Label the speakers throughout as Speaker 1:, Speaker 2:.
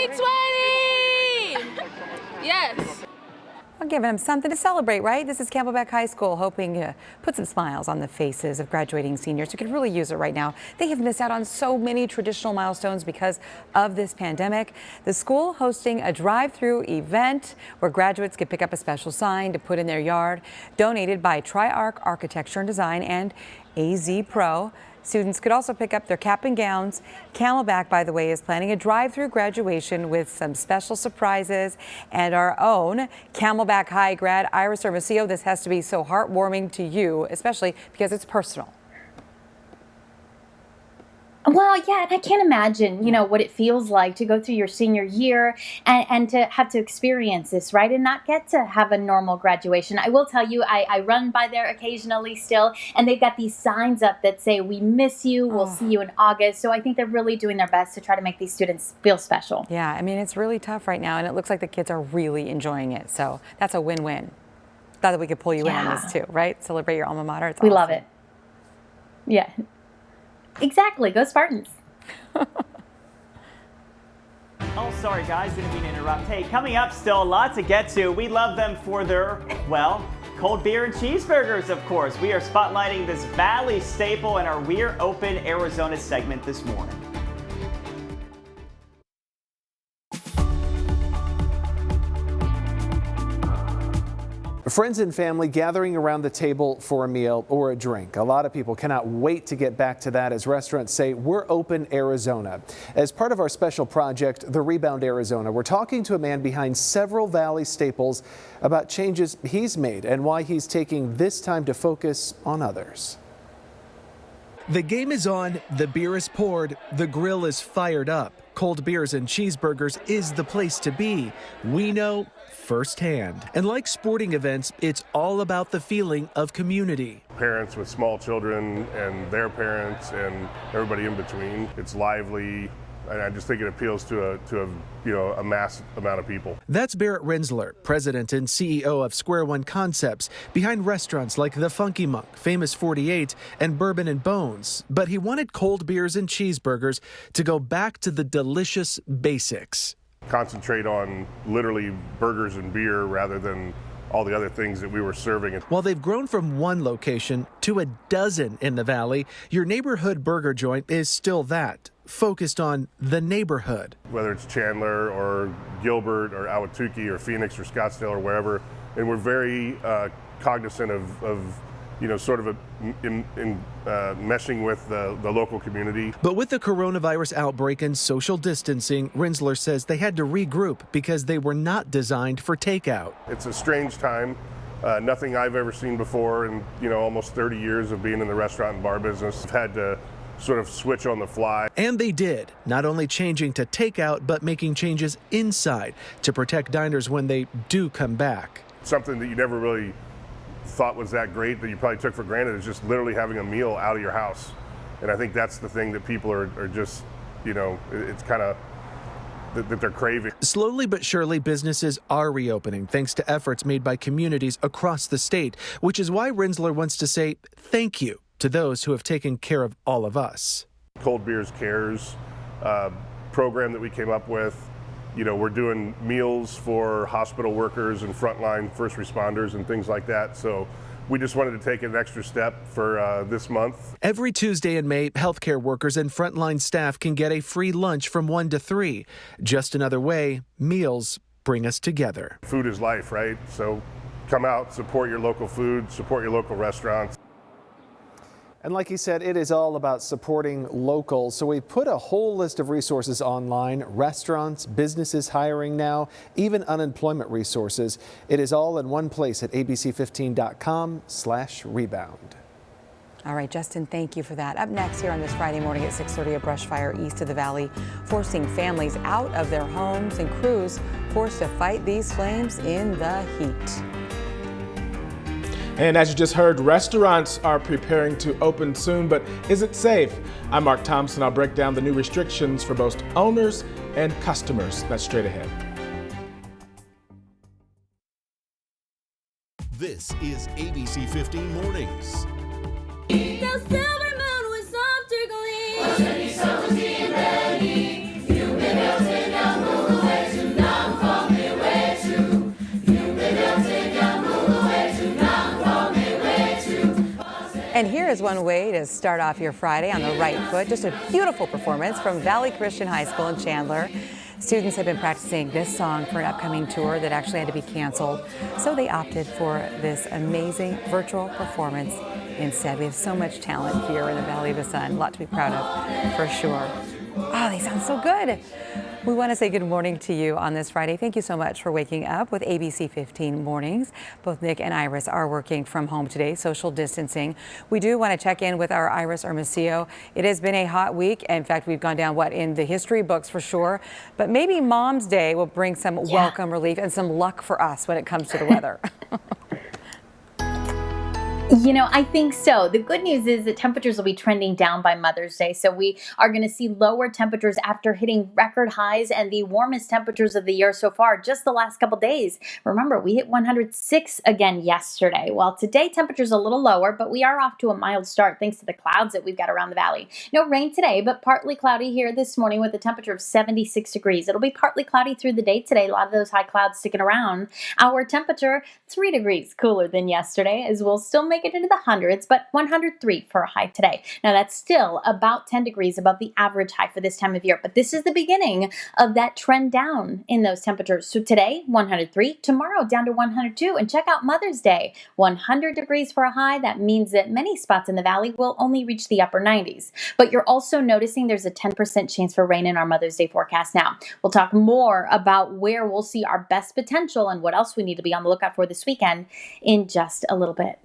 Speaker 1: 2020! Yes.
Speaker 2: Well, giving them something to celebrate, right? This is Camelback High School, hoping to put some smiles on the faces of graduating seniors who could really use it right now. They have missed out on so many traditional milestones because of this pandemic. The school hosting a drive-through event where graduates could pick up a special sign to put in their yard, donated by Tri-Arc Architecture and Design and AZ Pro. Students could also pick up their cap and gowns. Camelback, by the way, is planning a drive-through graduation with some special surprises. And our own Camelback High grad, Iris Hermosillo, this has to be so heartwarming to you, especially because it's personal.
Speaker 3: Well, yeah, and I can't imagine, what it feels like to go through your senior year and to have to experience this, right? And not get to have a normal graduation. I will tell you, I run by there occasionally still, and they've got these signs up that say, "We miss you, we'll see you in August." So I think they're really doing their best to try to make these students feel special.
Speaker 2: Yeah, I mean, it's really tough right now, and it looks like the kids are really enjoying it. So that's a win-win. Thought that we could pull you in on this too, right? Celebrate your alma mater. It's
Speaker 3: We
Speaker 2: awesome.
Speaker 3: love it. Yeah. Exactly. Go Spartans.
Speaker 4: Oh, sorry guys, didn't mean to interrupt. Hey, coming up still a lot to get to. We love them for their, well, cold beer and cheeseburgers, of course. We are spotlighting this Valley staple in our We're Open Arizona segment this morning.
Speaker 5: Friends and family gathering around the table for a meal or a drink. A lot of people cannot wait to get back to that as restaurants say, "We're open Arizona." As part of our special project, The Rebound Arizona, we're talking to a man behind several Valley staples about changes he's made and why he's taking this time to focus on others.
Speaker 6: The game is on, the beer is poured, the grill is fired up. Cold beers and cheeseburgers is the place to be. We know firsthand. And like sporting events, it's all about the feeling of community.
Speaker 7: Parents with small children and their parents and everybody in between. It's lively, and I just think it appeals to a mass amount of people.
Speaker 6: That's Barrett Rensler, president and CEO of Square One Concepts, behind restaurants like The Funky Monk, Famous 48, and Bourbon and Bones. But he wanted cold beers and cheeseburgers to go back to the delicious basics.
Speaker 7: Concentrate on literally burgers and beer rather than all the other things that we were serving.
Speaker 6: While they've grown from one location to a dozen in the Valley, your neighborhood burger joint is still that, focused on the neighborhood.
Speaker 7: Whether it's Chandler or Gilbert or Ahwatukee or Phoenix or Scottsdale or wherever, and we're very cognizant of sort of meshing with the local community.
Speaker 6: But with the coronavirus outbreak and social distancing, Rensler says they had to regroup because they were not designed for takeout.
Speaker 7: It's a strange time. Nothing I've ever seen before in almost 30 years of being in the restaurant and bar business. I've had to sort of switch on the fly.
Speaker 6: And they did, not only changing to takeout, but making changes inside to protect diners when they do come back.
Speaker 7: Something that you never really thought was that great, that you probably took for granted, is just literally having a meal out of your house. And I think that's the thing that people are just, it's kind of that they're craving.
Speaker 6: Slowly but surely, businesses are reopening thanks to efforts made by communities across the state, which is why Rensler wants to say thank you to those who have taken care of all of us.
Speaker 7: Cold Beers Cares program that we came up with. We're doing meals for hospital workers and frontline first responders and things like that. So we just wanted to take an extra step for this month.
Speaker 6: Every Tuesday in May, healthcare workers and frontline staff can get a free lunch from 1 to 3. Just another way meals bring us together.
Speaker 7: Food is life, right? So come out, support your local food, support your local restaurants.
Speaker 5: And like he said, it is all about supporting local. So we put a whole list of resources online, restaurants, businesses hiring now, even unemployment resources. It is all in one place at abc15.com/rebound.
Speaker 2: All right, Justin, thank you for that. Up next here on this Friday morning at 6:30, a brush fire east of the valley, forcing families out of their homes and crews forced to fight these flames in the heat.
Speaker 8: And as you just heard, restaurants are preparing to open soon, but is it safe? I'm Mark Thompson. I'll break down the new restrictions for both owners and customers. That's straight ahead.
Speaker 9: This is ABC 15 Mornings.
Speaker 1: The silver moon was after gleam. Was ready, so was being ready. You been melting down the
Speaker 2: And here is one way to start off your Friday on the right foot. Just a beautiful performance from Valley Christian High School in Chandler. Students have been practicing this song for an upcoming tour that actually had to be canceled, so they opted for this amazing virtual performance instead. We have so much talent here in the Valley of the Sun. A lot to be proud of, for sure. Oh, they sound so good. We want to say good morning to you on this Friday. Thank you so much for waking up with ABC 15 Mornings. Both Nick and Iris are working from home today, social distancing. We do want to check in with our Iris Hermosillo. It has been a hot week. In fact, we've gone down, in the history books for sure. But maybe Mom's Day will bring some welcome relief and some luck for us when it comes to the weather.
Speaker 3: You know, I think so. The good news is that temperatures will be trending down by Mother's Day. So we are going to see lower temperatures after hitting record highs and the warmest temperatures of the year so far just the last couple days. Remember, we hit 106 again yesterday. Well, today temperature's a little lower, but we are off to a mild start thanks to the clouds that we've got around the valley. No rain today, but partly cloudy here this morning with a temperature of 76 degrees. It'll be partly cloudy through the day today. A lot of those high clouds sticking around. Our temperature 3 degrees cooler than yesterday, as we'll still make it into the hundreds, but 103 for a high today. Now that's still about 10 degrees above the average high for this time of year, but this is the beginning of that trend down in those temperatures. So today 103, tomorrow down to 102, and check out Mother's Day, 100 degrees for a high. That means that many spots in the valley will only reach the upper 90s. But you're also noticing there's a 10% chance for rain in our Mother's Day forecast now. We'll talk more about where we'll see our best potential and what else we need to be on the lookout for this weekend in just a little bit.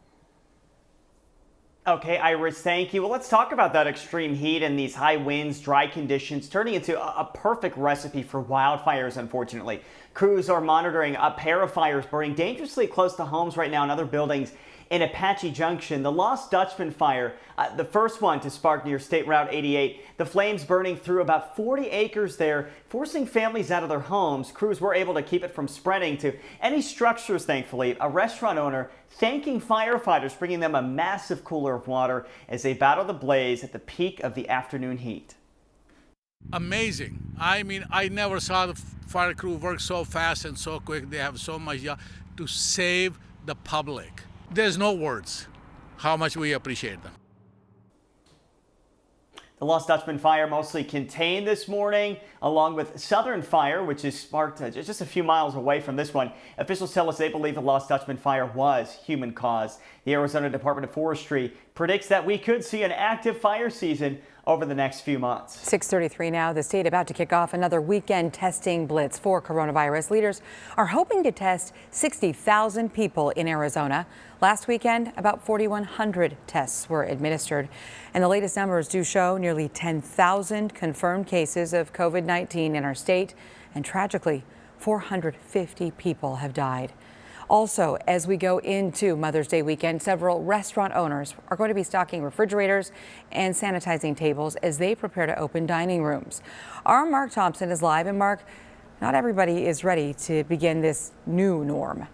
Speaker 4: Okay, Iris, thank you. Well, let's talk about that extreme heat and these high winds, dry conditions, turning into a perfect recipe for wildfires, unfortunately. Crews are monitoring a pair of fires burning dangerously close to homes right now and other buildings in Apache Junction. The Lost Dutchman fire, the first one to spark near State Route 88. The flames burning through about 40 acres there, forcing families out of their homes. Crews were able to keep it from spreading to any structures, thankfully. A restaurant owner thanking firefighters, bringing them a massive cooler of water as they battle the blaze at the peak of the afternoon heat.
Speaker 10: Amazing. I mean, I never saw the fire crew work so fast and so quick. They have so much to save the public. There's no words how much we appreciate them.
Speaker 4: The Lost Dutchman fire mostly contained this morning, along with Southern Fire, which is sparked just a few miles away from this one. Officials tell us they believe the Lost Dutchman fire was human caused. The Arizona Department of Forestry predicts that we could see an active fire season over the next few months.
Speaker 2: 6:33 now. The state about to kick off another weekend testing blitz for coronavirus. Leaders are hoping to test 60,000 people in Arizona. Last weekend, about 4,100 tests were administered. And the latest numbers do show nearly 10,000 confirmed cases of COVID-19 in our state. And tragically, 450 people have died. Also, as we go into Mother's Day weekend, several restaurant owners are going to be stocking refrigerators and sanitizing tables as they prepare to open dining rooms. Our Mark Thompson is live. And Mark, not everybody is ready to begin this new norm.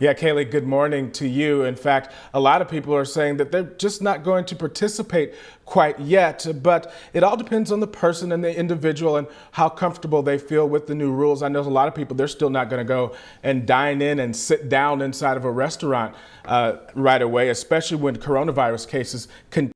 Speaker 8: Yeah, Kaylee, good morning to you. In fact, a lot of people are saying that they're just not going to participate quite yet, but it all depends on the person and the individual and how comfortable they feel with the new rules. I know a lot of people, they're still not going to go and dine in and sit down inside of a restaurant right away, especially when coronavirus cases continue.